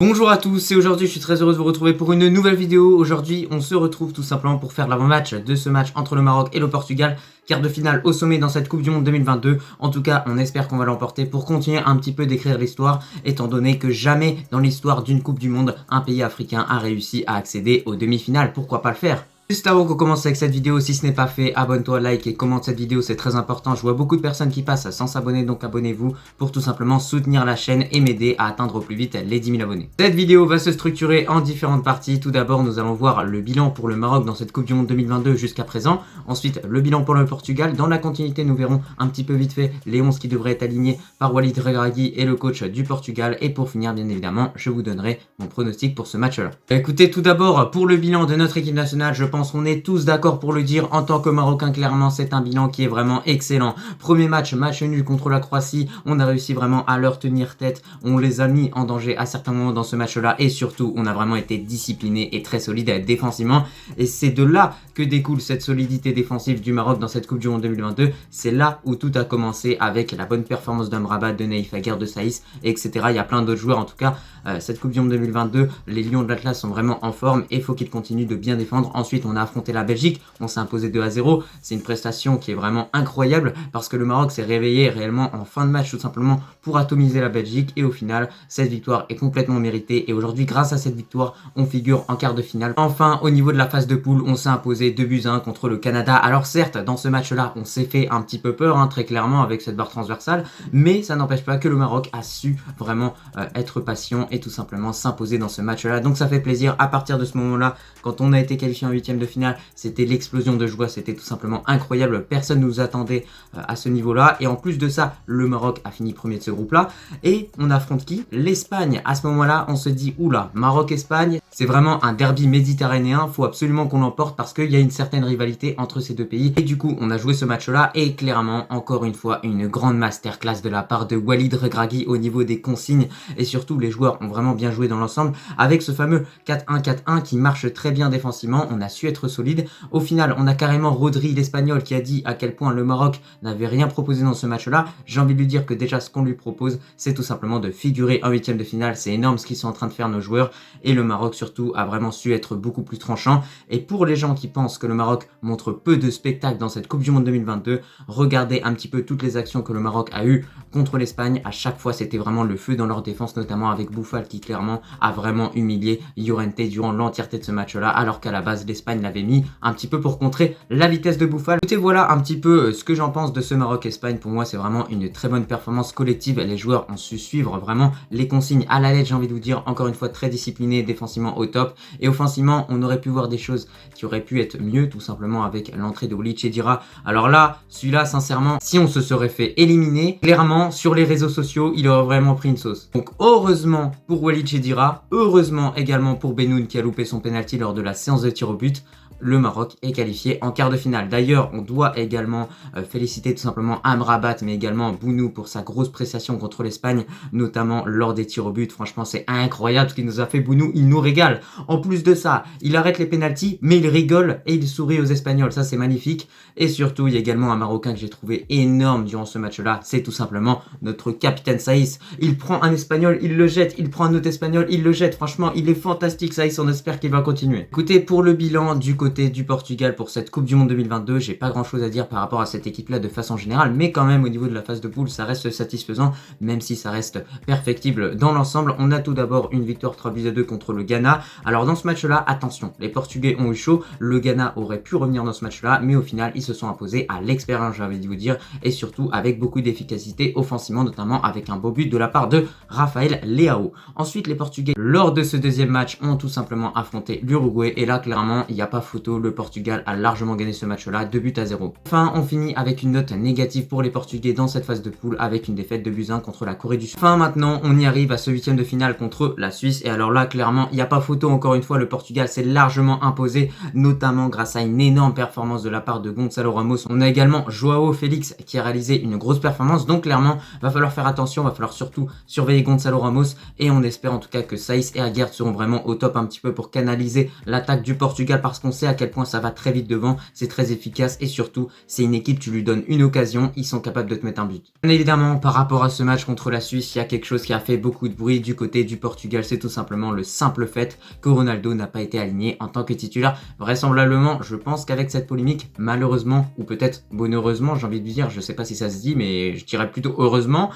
Bonjour à tous et aujourd'hui je suis très heureux de vous retrouver pour une nouvelle vidéo. Aujourd'hui on se retrouve tout simplement pour faire l'avant-match de ce match entre le Maroc et le Portugal. Quart de finale au sommet dans cette Coupe du Monde 2022. En tout cas on espère qu'on va l'emporter pour continuer un petit peu d'écrire l'histoire, étant donné que jamais dans l'histoire d'une Coupe du Monde un pays africain a réussi à accéder aux demi-finales. Pourquoi pas le faire? Juste avant qu'on commence avec cette vidéo, si ce n'est pas fait, abonne-toi, like et commente cette vidéo, c'est très important. Je vois beaucoup de personnes qui passent sans s'abonner, donc abonnez-vous pour tout simplement soutenir la chaîne et m'aider à atteindre au plus vite les 10 000 abonnés. Cette vidéo va se structurer en différentes parties. Tout d'abord, nous allons voir le bilan pour le Maroc dans cette Coupe du Monde 2022 jusqu'à présent. Ensuite, le bilan pour le Portugal. Dans la continuité, nous verrons un petit peu vite fait les 11 qui devraient être alignés par Walid Regragui et le coach du Portugal. Et pour finir, bien évidemment, je vous donnerai mon pronostic pour ce match-là. Écoutez, tout d'abord, pour le bilan de notre équipe nationale, je pense qu'on est tous d'accord pour le dire. En tant que Marocain, clairement, c'est un bilan qui est vraiment excellent. Premier match nul contre la Croatie. On a réussi vraiment à leur tenir tête. On les a mis en danger à certains moments dans ce match-là. Et surtout, on a vraiment été discipliné et très solide défensivement. Et c'est de là que découle cette solidité défensive du Maroc dans cette Coupe du Monde 2022. C'est là où tout a commencé avec la bonne performance d'Amrabat, de Naïf Aguerd, de Saïs, etc. Il y a plein d'autres joueurs. En tout cas, cette Coupe du Monde 2022, les Lions de l'Atlas sont vraiment en forme et il faut qu'ils continuent de bien défendre. Ensuite, on a affronté la Belgique, on s'est imposé 2-0. C'est une prestation qui est vraiment incroyable parce que le Maroc s'est réveillé réellement en fin de match tout simplement pour atomiser la Belgique et au final, cette victoire est complètement méritée et aujourd'hui, grâce à cette victoire, on figure en quart de finale. Enfin, au niveau de la phase de poule, on s'est imposé 2-1 contre le Canada. Alors certes, dans ce match-là, on s'est fait un petit peu peur, très clairement, avec cette barre transversale, mais ça n'empêche pas que le Maroc a su vraiment être patient et tout simplement s'imposer dans ce match-là. Donc ça fait plaisir. À partir de ce moment-là, quand on a été qualifié en huitième de finale, c'était l'explosion de joie, c'était tout simplement incroyable. Personne ne nous attendait à ce niveau-là. Et en plus de ça, le Maroc a fini premier de ce groupe-là. Et on affronte qui? L'Espagne. À ce moment-là, on se dit, oula, Maroc-Espagne, c'est vraiment un derby méditerranéen. Faut absolument qu'on l'emporte parce qu'il y a une certaine rivalité entre ces deux pays. Et du coup, on a joué ce match-là et clairement, encore une fois, une grande masterclass de la part de Walid Regragui au niveau des consignes. Et surtout, les joueurs ont vraiment bien joué dans l'ensemble avec ce fameux 4-1-4-1 qui marche très bien défensivement. On a su être solide. Au final, on a carrément Rodri, l'Espagnol, qui a dit à quel point le Maroc n'avait rien proposé dans ce match-là. J'ai envie de lui dire que déjà, ce qu'on lui propose, c'est tout simplement de figurer en huitième de finale. C'est énorme ce qu'ils sont en train de faire nos joueurs. Et le Maroc, surtout, a vraiment su être beaucoup plus tranchant. Et pour les gens qui pensent que le Maroc montre peu de spectacles dans cette Coupe du Monde 2022, regardez un petit peu toutes les actions que le Maroc a eues contre l'Espagne. À chaque fois, c'était vraiment le feu dans leur défense, notamment avec Boufal qui clairement a vraiment humilié Llorente durant l'entièreté de ce match-là, alors qu'à la base, l'Espagne l'avait mis un petit peu pour contrer la vitesse de Boufal. Écoutez, voilà un petit peu ce que j'en pense de ce Maroc-Espagne. Pour moi, c'est vraiment une très bonne performance collective. Les joueurs ont su suivre vraiment les consignes à la lettre, j'ai envie de vous dire. Encore une fois, très discipliné, défensivement au top. Et offensivement, on aurait pu voir des choses qui auraient pu être mieux, tout simplement avec l'entrée de Walid Chedira. Alors là, celui-là, sincèrement, si on se serait fait éliminer, clairement, sur les réseaux sociaux, il aurait vraiment pris une sauce. Donc, heureusement pour Walid Chedira, heureusement également pour Benoun qui a loupé son penalty lors de la séance de tir au but, le Maroc est qualifié en quart de finale. D'ailleurs, on doit également féliciter tout simplement Amrabat, mais également Bounou pour sa grosse prestation contre l'Espagne, notamment lors des tirs au but. Franchement, c'est incroyable ce qu'il nous a fait, Bounou. Il nous régale. En plus de ça, il arrête les pénaltys, mais il rigole et il sourit aux Espagnols. Ça, c'est magnifique. Et surtout, il y a également un Marocain que j'ai trouvé énorme durant ce match-là. C'est tout simplement notre capitaine Saïs. Il prend un Espagnol, il le jette. Il prend un autre Espagnol, il le jette. Franchement, il est fantastique, Saïs. On espère qu'il va continuer. Écoutez, pour le bilan du côté du Portugal pour cette Coupe du Monde 2022, j'ai pas grand chose à dire par rapport à cette équipe-là de façon générale, mais quand même au niveau de la phase de poule, ça reste satisfaisant, même si ça reste perfectible dans l'ensemble. On a tout d'abord une victoire 3-2 contre le Ghana. Alors dans ce match-là, attention, les Portugais ont eu chaud, le Ghana aurait pu revenir dans ce match-là, mais au final, ils se sont imposés à l'expérience, j'ai envie de vous dire, et surtout avec beaucoup d'efficacité offensivement, notamment avec un beau but de la part de Rafael Leao. Ensuite, les Portugais, lors de ce deuxième match, ont tout simplement affronté l'Uruguay, et là, clairement, il n'y a pas photo. Le Portugal a largement gagné ce match-là, 2-0. Enfin, on finit avec une note négative pour les Portugais dans cette phase de poule avec une défaite de 2-1 contre la Corée du Sud. Enfin, maintenant, on y arrive à ce huitième de finale contre la Suisse. Et alors là, clairement, il n'y a pas photo. Encore une fois, le Portugal s'est largement imposé, notamment grâce à une énorme performance de la part de Gonçalo Ramos. On a également Joao Félix qui a réalisé une grosse performance. Donc clairement, va falloir faire attention, va falloir surtout surveiller Gonçalo Ramos. Et on espère en tout cas que Saïs et Aguerd seront vraiment au top un petit peu pour canaliser l'attaque du Portugal parce qu'on sait à quel point ça va très vite devant, c'est très efficace et surtout, c'est une équipe, tu lui donnes une occasion, ils sont capables de te mettre un but. Bien évidemment, par rapport à ce match contre la Suisse, il y a quelque chose qui a fait beaucoup de bruit du côté du Portugal, c'est tout simplement le simple fait que Ronaldo n'a pas été aligné en tant que titulaire. Vraisemblablement, je pense qu'avec cette polémique, malheureusement, ou peut-être bonheureusement, j'ai envie de dire, je sais pas si ça se dit, mais je dirais plutôt heureusement,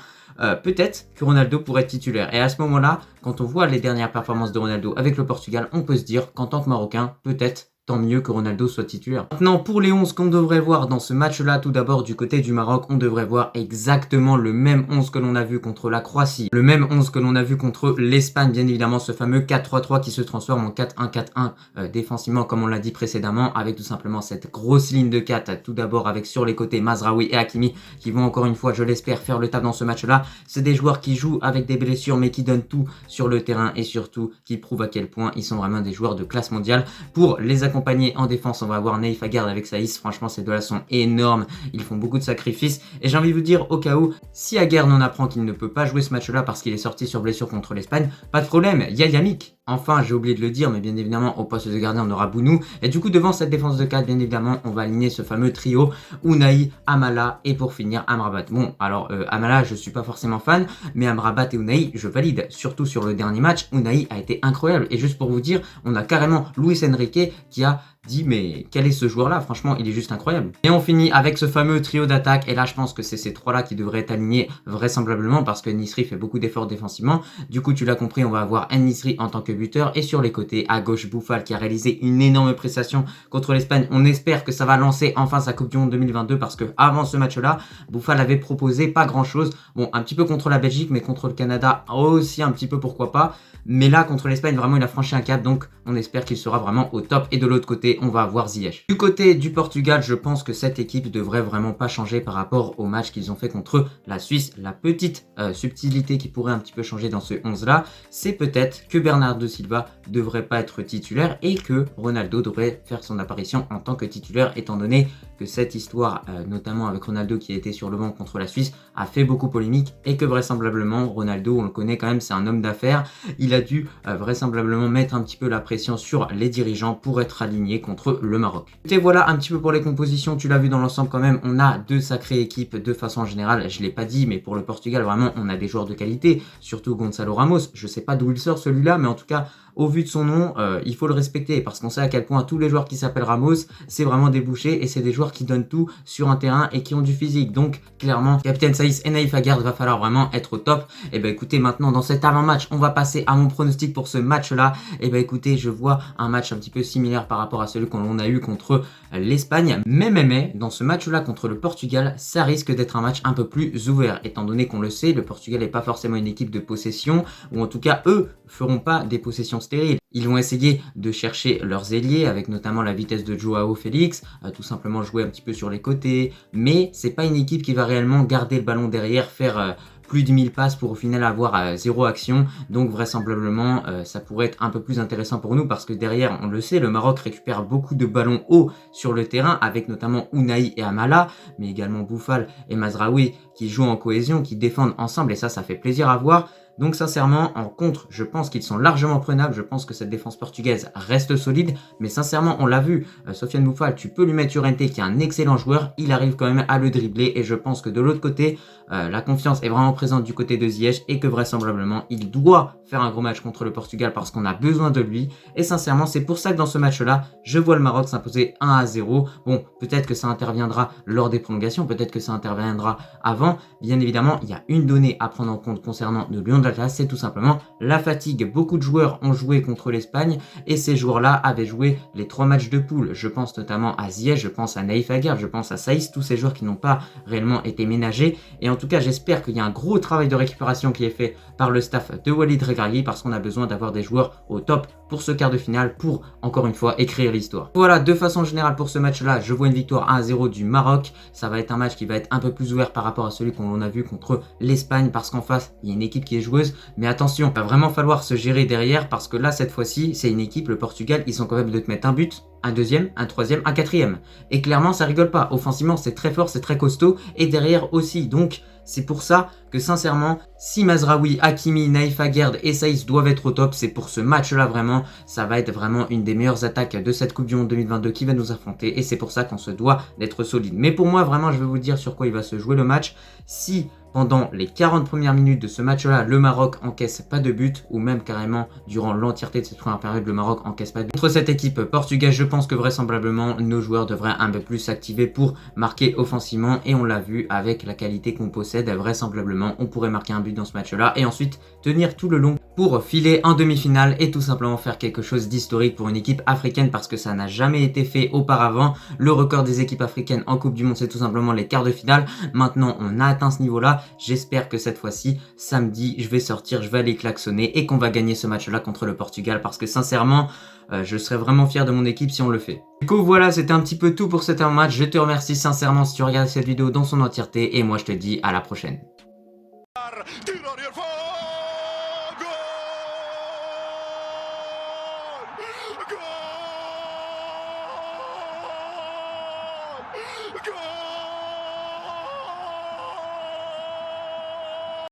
peut-être que Ronaldo pourrait être titulaire. Et à ce moment-là, quand on voit les dernières performances de Ronaldo avec le Portugal, on peut se dire qu'en tant que Marocain, peut-être tant mieux que Ronaldo soit titulaire. Maintenant, pour les 11 qu'on devrait voir dans ce match-là, tout d'abord du côté du Maroc, on devrait voir exactement le même 11 que l'on a vu contre la Croatie, le même 11 que l'on a vu contre l'Espagne, bien évidemment, ce fameux 4-3-3 qui se transforme en 4-1-4-1 défensivement, comme on l'a dit précédemment, avec tout simplement cette grosse ligne de 4, tout d'abord avec sur les côtés Mazraoui et Hakimi, qui vont encore une fois, je l'espère, faire le taf dans ce match-là. C'est des joueurs qui jouent avec des blessures, mais qui donnent tout sur le terrain et surtout qui prouvent à quel point ils sont vraiment des joueurs de classe mondiale. Pour les accompagner en défense, on va avoir Naïf Aguerd avec Saïs. Franchement, ces deux-là sont énormes. Ils font beaucoup de sacrifices. Et j'ai envie de vous dire, au cas où, si Aguerd en apprend qu'il ne peut pas jouer ce match-là parce qu'il est sorti sur blessure contre l'Espagne, pas de problème, il y a Yamik. Enfin, j'ai oublié de le dire, mais bien évidemment, au poste de gardien, on aura Bounou. Et du coup, devant cette défense de 4, bien évidemment, on va aligner ce fameux trio Unai, Amala et pour finir, Amrabat. Bon, alors, Amala, je suis pas forcément fan, mais Amrabat et Unai, je valide. Surtout sur le dernier match, Unai a été incroyable. Et juste pour vous dire, on a carrément Luis Enrique qui a dit mais quel est ce joueur là, franchement il est juste incroyable. Et on finit avec ce fameux trio d'attaque et là je pense que c'est ces trois là qui devraient être alignés vraisemblablement parce que Nisri fait beaucoup d'efforts défensivement. Du coup tu l'as compris, on va avoir Nisri en tant que buteur et sur les côtés à gauche Boufal qui a réalisé une énorme prestation contre l'Espagne. On espère que ça va lancer enfin sa Coupe du Monde 2022 parce que avant ce match là Boufal avait proposé pas grand chose, bon un petit peu contre la Belgique mais contre le Canada aussi un petit peu pourquoi pas. Mais là, contre l'Espagne, vraiment, il a franchi un cap. Donc, on espère qu'il sera vraiment au top. Et de l'autre côté, on va avoir Ziyech. Du côté du Portugal, je pense que cette équipe devrait vraiment pas changer par rapport au match qu'ils ont fait contre la Suisse. La petite subtilité qui pourrait un petit peu changer dans ce 11-là, c'est peut-être que Bernardo Silva devrait pas être titulaire et que Ronaldo devrait faire son apparition en tant que titulaire, étant donné que cette histoire, notamment avec Ronaldo qui était sur le banc contre la Suisse, a fait beaucoup polémique et que vraisemblablement, Ronaldo, on le connaît quand même, c'est un homme d'affaires. Il a dû vraisemblablement mettre un petit peu la pression sur les dirigeants pour être aligné contre le Maroc. Et voilà un petit peu pour les compositions, tu l'as vu dans l'ensemble quand même, on a deux sacrées équipes de façon générale, je l'ai pas dit, mais pour le Portugal, vraiment, on a des joueurs de qualité, surtout Gonçalo Ramos, je sais pas d'où il sort celui-là, mais en tout cas, au vu de son nom, il faut le respecter parce qu'on sait à quel point tous les joueurs qui s'appellent Ramos, c'est vraiment des bouchers et c'est des joueurs qui donnent tout sur un terrain et qui ont du physique. Donc clairement, Capitaine Saïs et Naïf Aguerd va falloir vraiment être au top. Et ben écoutez, maintenant dans cet avant-match, on va passer à mon pronostic pour ce match-là. Et ben écoutez, je vois un match un petit peu similaire par rapport à celui qu'on a eu contre l'Espagne. Mais dans ce match-là contre le Portugal, ça risque d'être un match un peu plus ouvert, étant donné qu'on le sait, le Portugal n'est pas forcément une équipe de possession, ou en tout cas eux feront pas des possessions stériles. Ils vont essayer de chercher leurs ailiers avec notamment la vitesse de Joao Félix, tout simplement jouer un petit peu sur les côtés, mais c'est pas une équipe qui va réellement garder le ballon derrière, faire plus de 1000 passes pour au final avoir zéro action. Donc vraisemblablement ça pourrait être un peu plus intéressant pour nous parce que derrière, on le sait, le Maroc récupère beaucoup de ballons hauts sur le terrain avec notamment Unai et Amala, mais également Boufal et Mazraoui qui jouent en cohésion, qui défendent ensemble et ça fait plaisir à voir. Donc sincèrement, en contre, je pense qu'ils sont largement prenables. Je pense que cette défense portugaise reste solide. Mais sincèrement, on l'a vu, Sofiane Boufal, tu peux lui mettre Llorente qui est un excellent joueur. Il arrive quand même à le dribbler. Et je pense que de l'autre côté, la confiance est vraiment présente du côté de Ziyech. Et que vraisemblablement, il doit faire un gros match contre le Portugal parce qu'on a besoin de lui. Et sincèrement, c'est pour ça que dans ce match-là, je vois le Maroc s'imposer 1-0. Bon, peut-être que ça interviendra lors des prolongations. Peut-être que ça interviendra avant. Bien évidemment, il y a une donnée à prendre en compte concernant le Lion de l'Atlas, c'est tout simplement la fatigue. Beaucoup de joueurs ont joué contre l'Espagne et ces joueurs-là avaient joué les 3 matchs de poule. Je pense notamment à Ziyech, je pense à Naïf Aguerd, je pense à Saïs, tous ces joueurs qui n'ont pas réellement été ménagés. Et en tout cas, j'espère qu'il y a un gros travail de récupération qui est fait par le staff de Walid Regragui parce qu'on a besoin d'avoir des joueurs au top pour ce quart de finale pour, encore une fois, écrire l'histoire. Voilà, de façon générale pour ce match-là, je vois une victoire 1-0 du Maroc. Ça va être un match qui va être un peu plus ouvert par rapport à celui qu'on a vu contre l'Espagne parce qu'en face, il y a une équipe qui est joueuse. Mais attention, il va vraiment falloir se gérer derrière parce que là, cette fois-ci, c'est une équipe, le Portugal, ils sont capables de te mettre un but, un deuxième, un troisième, un quatrième. Et clairement, ça rigole pas. Offensivement, c'est très fort, c'est très costaud. Et derrière aussi. Donc, c'est pour ça que sincèrement, si Mazraoui, Hakimi, Naïf Aguerd et Saïs doivent être au top, c'est pour ce match-là vraiment. Ça va être vraiment une des meilleures attaques de cette Coupe du Monde 2022 qui va nous affronter. Et c'est pour ça qu'on se doit d'être solide. Mais pour moi, vraiment, je vais vous dire sur quoi il va se jouer le match. Si pendant les 40 premières minutes de ce match-là, le Maroc encaisse pas de but, ou même carrément durant l'entièreté de cette première période, le Maroc encaisse pas de but. Contre cette équipe portugaise, je pense que vraisemblablement, nos joueurs devraient un peu plus s'activer pour marquer offensivement, et on l'a vu avec la qualité qu'on possède, vraisemblablement, on pourrait marquer un but dans ce match-là, et ensuite tenir tout le long pour filer en demi-finale, et tout simplement faire quelque chose d'historique pour une équipe africaine, parce que ça n'a jamais été fait auparavant. Le record des équipes africaines en Coupe du Monde, c'est tout simplement les quarts de finale. Maintenant, on a atteint ce niveau-là. J'espère que cette fois-ci, samedi, je vais sortir, je vais aller klaxonner et qu'on va gagner ce match-là contre le Portugal parce que sincèrement, je serais vraiment fier de mon équipe si on le fait. Du coup, voilà, c'était un petit peu tout pour cet match. Je te remercie sincèrement si tu regardes cette vidéo dans son entièreté et moi, je te dis à la prochaine.